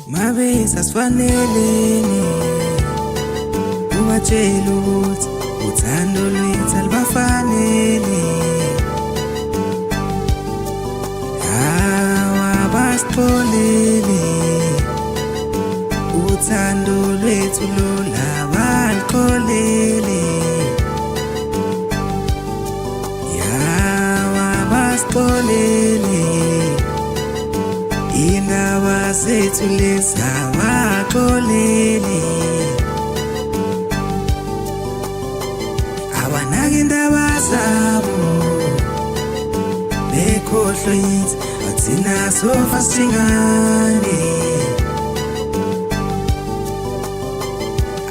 Mabe sasifanelene ubatshela ukuthi uthando lwethu alubafanele. Hawa basixolele uthando lwethu lolaba luxolele. Hawa basixolele indaba zethu lezabaxolele. Abanaki indaba zabo bekhohlwe yithi athina sofa singane.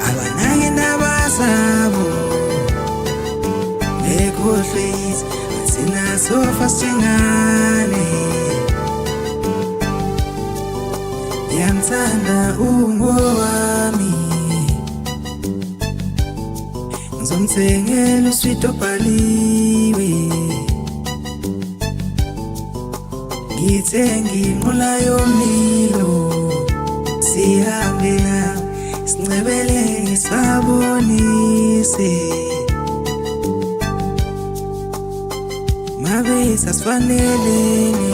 Abanaki indaba zabo bekhohlwe yithi athina sofa singane. Ngiyamthanda ungowami, ngizomthengela usweet obhaliwe, ngithenge inqola yomlilo, sihambe nawe sincebele ngisabonise. Mabe sasifanelene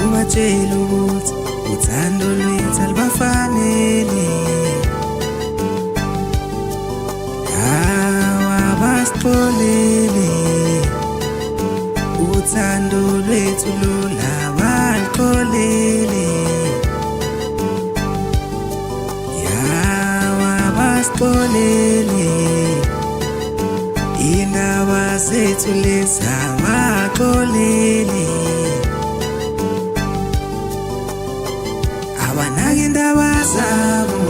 ubatshela ukuthi uthando lwethu alubafanele. Hawa basixolele uthando lwethu lolaba luxolele. Hawa basixolele indaba zethu lezabaxolele. Abanaki indaba zabo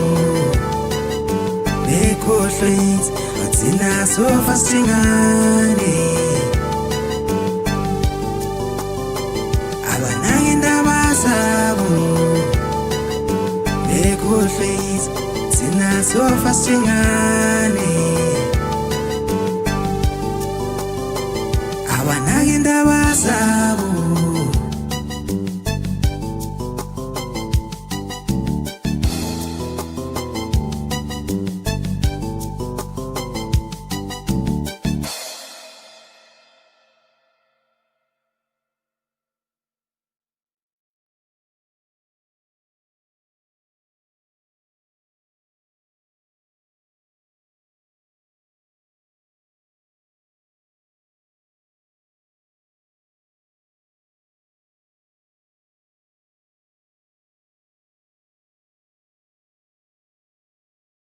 bekhohlwe yithi athina sofa singane. Abanaki indaba zabo bekhohlwe yithi athina sofa singane.